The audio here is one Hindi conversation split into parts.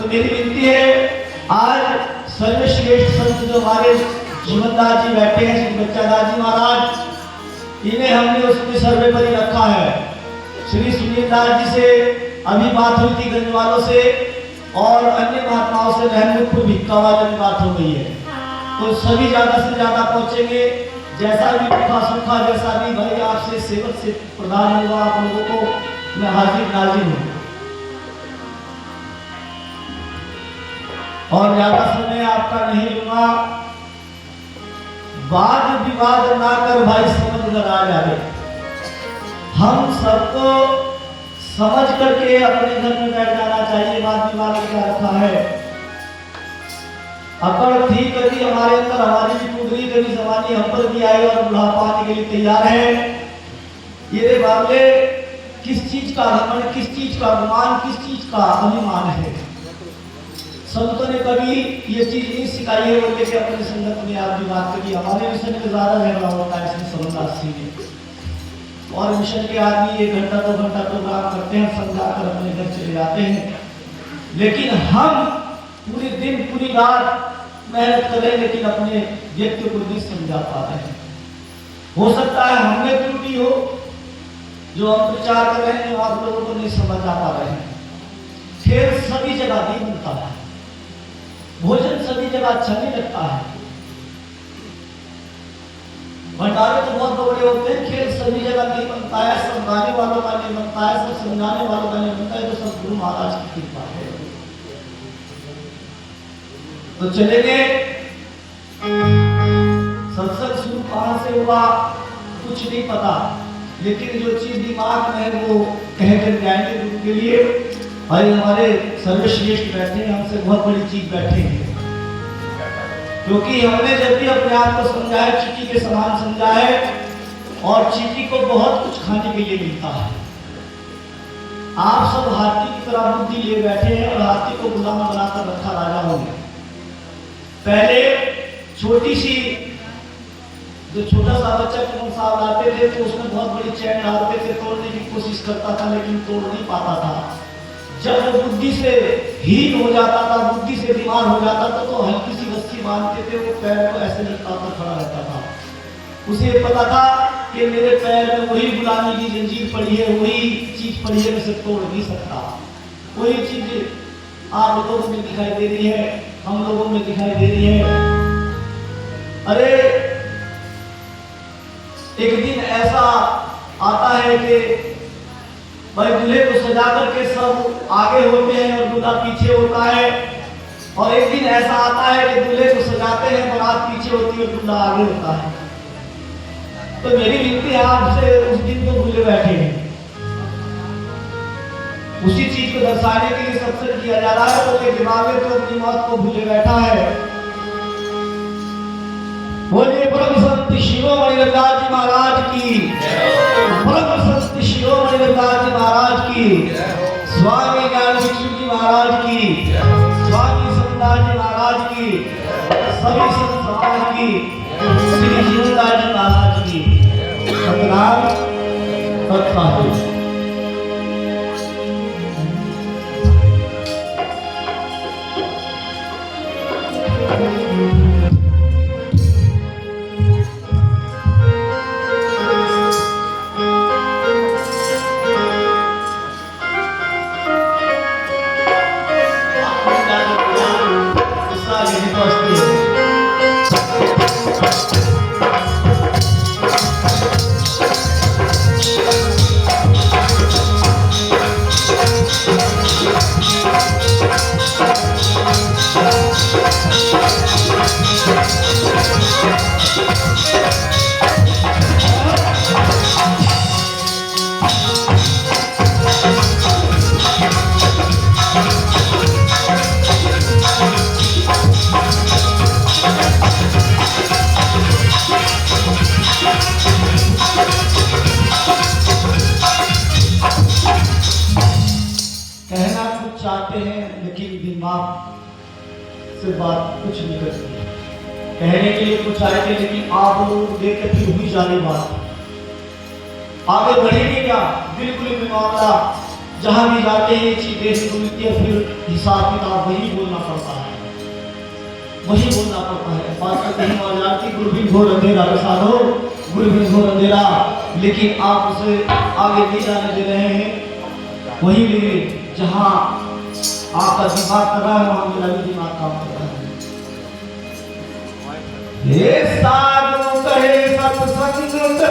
तो मेरी विनती है, आज सर्वश्रेष्ठ संत जो हमारे जीवनदास जी बैठे हैं, श्री बच्चादास जी महाराज, इन्हें हमने उसके सर्वे पर ही रखा है। श्री सुनील दास जी से अभी बात हुई थी गंज वालों से, और अन्य महात्माओं से रहमतपुर भिक्का वाले में बात हो गई है। तो सभी ज्यादा से ज्यादा पहुंचेंगे, जैसा भी दुखा सुखा, जैसा भी भाई आपसे सेवक से प्रदान होगा आप लोगों को मैं हाजिर नाजिर हूँ। और ज्यादा समय आपका नहीं लूंगा, वाद विवाद ना कर भाई, समझ कर आ जाए। हम सबको समझ करके अपने घर में बैठ जाना चाहिए। वाद विवाद क्या रखा है, अकड़ थी कभी हमारे अंदर, हमारी भी टूट गई, कभी जवानी हम पर भी आई और बुढ़ापा आने के लिए तैयार है। ये बाबले किस चीज का घमंड, किस चीज का गुमान, किस चीज का अभिमान है। संतों ने कभी ये चीज नहीं सिखाई है, बोले कि अपने संगत में आप भी बात करिए। हमारे मिशन में ज्यादा झगड़ा होता है इसमें समझदारी में, और मिशन के आदमी 1 घंटा 2 घंटा प्रोग्राम करते हैं, समझा कर अपने घर चले जाते हैं। लेकिन हम पूरे दिन पूरी रात मेहनत करें, लेकिन अपने व्यक्ति को नहीं समझा पा रहे हैं। हो सकता है हमने त्रुटि हो, जो हम प्रचार कर रहे हैं आप लोगों को नहीं समझ आ पा रहे हैं। खेल सभी जगह नहीं मिलता है, भोजन सभी जगह अच्छा नहीं लगता है, भंडारे तो बहुत बड़े होते हैं, खेल सभी जगह नहीं बनता है, समझाने वालों का नहीं बनता है, सब समझाने वालों का नहीं बनता है। तो सब गुरु महाराज की कृपा है। तो चलेंगे, सत्संग शुरू कहां से हुआ कुछ नहीं पता, लेकिन जो चीज दिमाग में है वो कह कर जाएंगे गुरु के लिए। भाई हमारे सर्वश्रेष्ठ बैठे हैं, हमसे बहुत बड़ी चीज बैठे हैं, क्योंकि हमने जब भी अपने आप को समझा है, चीटी के समान समझा है, और चीटी को बहुत कुछ खाने के लिए मिलता है। आप सब हाथी की तरह बुद्धि लिए बैठे हैं, और हाथी को गुलाम बनाकर रखा राजाओं ने। पहले छोटी सी, जो छोटा सा बच्चा कौन सा लाते थे तो उसमें बहुत बड़ी चैन डालते थे, तोड़ने की कोशिश करता था लेकिन तोड़ नहीं पाता था। जब वो बुद्धि से हीन हो जाता था, बुद्धि से बीमार हो जाता था, तो हल्की सी रस्सी बांधते थे, वो पैर को ऐसे लटकाकर खड़ा रहता था। उसे पता था कि मेरे पैर में वही गुलामी की जंजीर पड़ी है, वही चीज पड़ी है, मैं इसे तोड़ नहीं सकता। वही चीज आप लोगों में दिखाई दे रही है, हम लोगों में दिखाई दे रही है। अरे एक दिन ऐसा आता है कि भाई दूल्हे को सजा करके सब आगे होते हैं और दूल्हा पीछे होता है, और एक दिन ऐसा आता है कि दूल्हे को सजाते हैं, बारात पीछे होती है और दूल्हा आगे होता है। तो मेरी विनती है आपसे, उस दिन को भूले बैठे हैं, उसी चीज को दर्शाने के लिए सत्संग किया जा रहा है। तो दिमाग में तो अपनी मौत को भूले बैठा है। बोलिए परम संत शिरोमणि रविदास जी महाराज की, परम संत शिरोमणि रविदास जी महाराज की, स्वामी ज्ञान भिक्षु जी महाराज की, स्वामी संतदास जी महाराज की, सभी संत समाज की, श्री जीवनदास जी महाराज की सतनाम सत्पाद। चाहते हैं लेकिन दिमाग से बात कुछ नहीं करती। कहने के लिए कुछ आए थे लेकिन आप लोग देख के फिर हुई जा रही बात, आगे बढ़ेगी क्या? बिल्कुल भी मामला जहाँ भी जाते हैं चीज देखने को मिलती है, फिर हिसाब किताब वही बोलना पड़ता है, वही बोलना पड़ता है। बात करते हैं और जानती गुरु भी घोर अंधेरा साधो, गुरु भी घोर अंधेरा, लेकिन आप उसे आगे नहीं जाने दे रहे हैं। वही लिए जहाँ आपका दिमाग कर रहा है, वहाँ मेरा भी दिमाग काम कर रहा है। ये साधु कहे सत्संग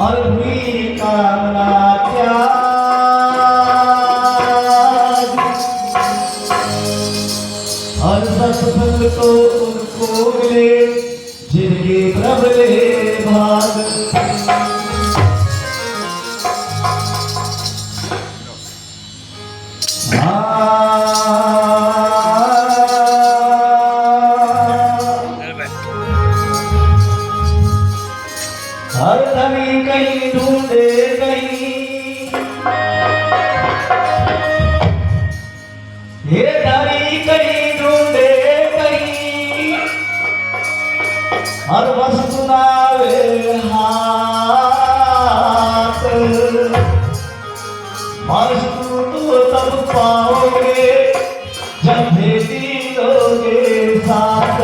और हुई कामना त्याग, और सत्संग तो उनको मिले जिनके प्रबले भाग। हर धनी कहीं ढूंढे कहीं, ये धनी कहीं ढूंढे कहीं, हर वस्तु नावे हाथ, वस्तु तो तब पाओगे जब भेटी लोगे साथ।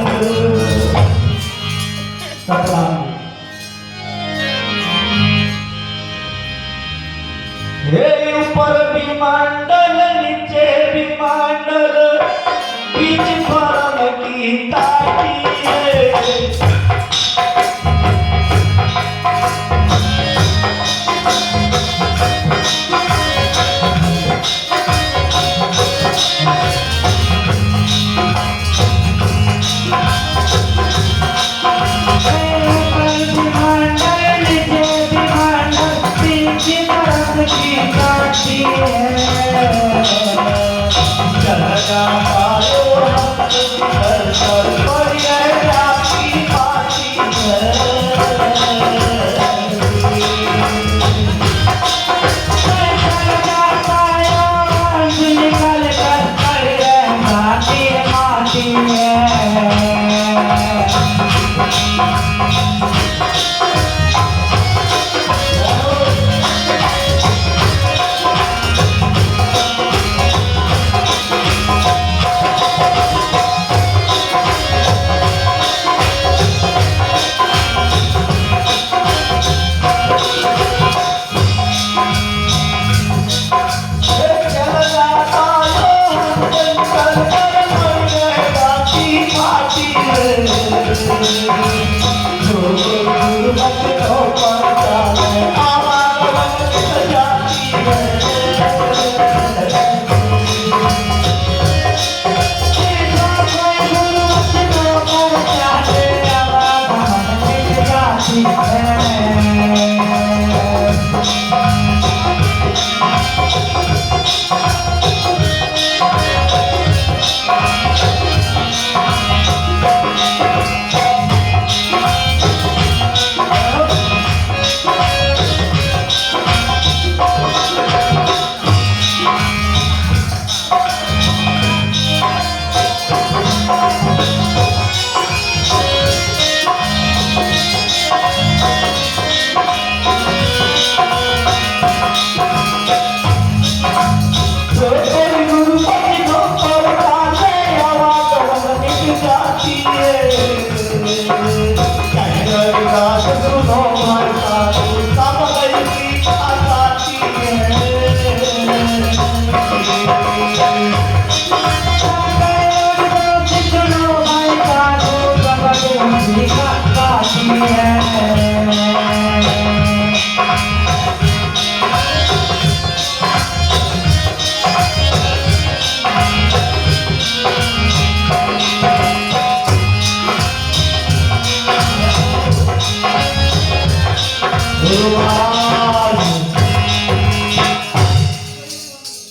हे ऊपर विमंडल नीचे विमंडल, बीच फरम की ताटी है।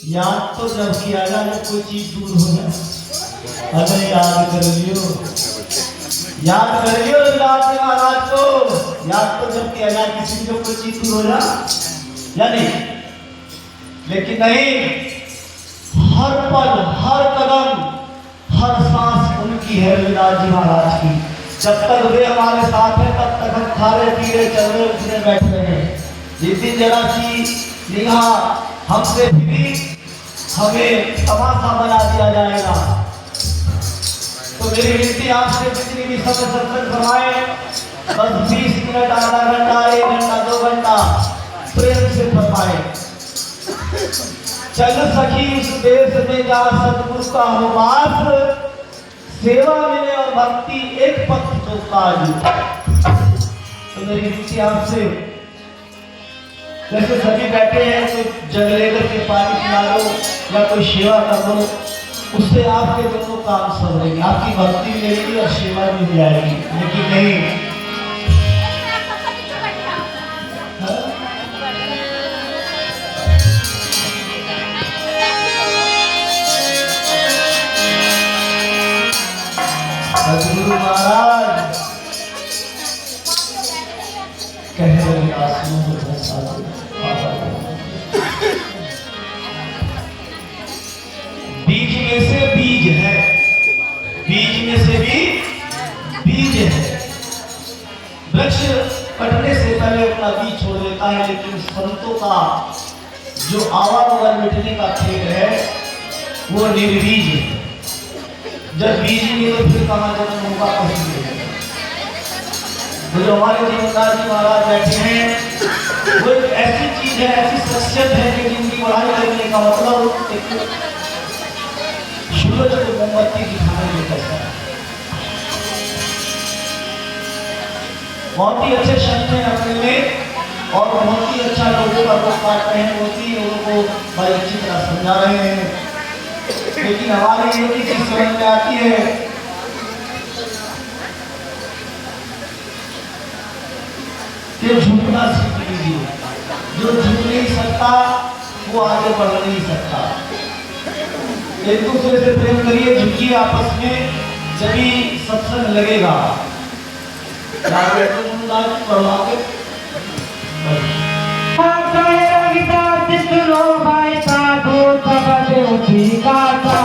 याद तो जब किया जाए जब कोई चीज दूर हो जाए, अगर याद कर लियो, याद कर लियो रविराज महाराज को, याद तो जब किया जाए किसी को कोई चीज दूर हो जाए या नहीं, लेकिन नहीं, हर पल हर कदम हर सांस उनकी है रविराज जी महाराज की। जब तक वे हमारे साथ हैं तब तक हम खा रहे पी रहे चल रहे उठने बैठ रहे हैं। जिस दिन जरा सी नेहा हमसे फिरी हमें तमाशा बना दिया जाएगा। तो मेरी विनती आपसे जितनी भी सब सत्संग फरमाए, बस 20 मिनट, आधा घंटा, 1 घंटा, 2 घंटा प्रेम से फरमाए। चल सखी उस देश में जहाँ सतगुरु का हो वास, सेवा मिले और भक्ति एक पथ जो काज। तो मेरी विनती आपसे, जैसे सभी बैठे हैं, कोई जग लेकर के पानी पिला दो या कोई सेवा कर दो, उससे आपके दोनों काम संभलेंगे, आपकी भक्ति भी मिलेगी और सेवा भी हो जाएगी। लेकिन नहीं, सतगुरु महाराज कह रहे आसमां में भरोसा दो, बीज में से बीज है, बीज में से भी बीज है। वृक्ष कटने से पहले अपना बीज छोड़ देता है, लेकिन संतों का जो आवागमन मिटने का खेल है वो निर्बीज है। जब बीज नहीं तो फिर कहाँ जन्म होगा, कहीं नहीं। तो जो हमारे जीवनदास जी महाराज बैठे हैं, वो एक ऐसी चीज है, ऐसी शख्सियत है कि जिनकी पढ़ाई करने का मतलब एक सूरज को मोमबत्ती दिखाने में कैसा है। बहुत ही अच्छे शब्द हैं अपने में और बहुत ही अच्छा लोगों का वो काट रहे हैं, बहुत ही लोगों को बड़ी अच्छी तरह समझा रहे हैं। लेकिन हमारी ये चीज समझ में आती है कि झुकना सीख लीजिए। जो झुक नहीं सकता वो आगे बढ़ नहीं सकता। एक दूसरे से प्रेम करिए, झुकिए आपस में, जभी सत्संग लगेगा। भाई साधु सब का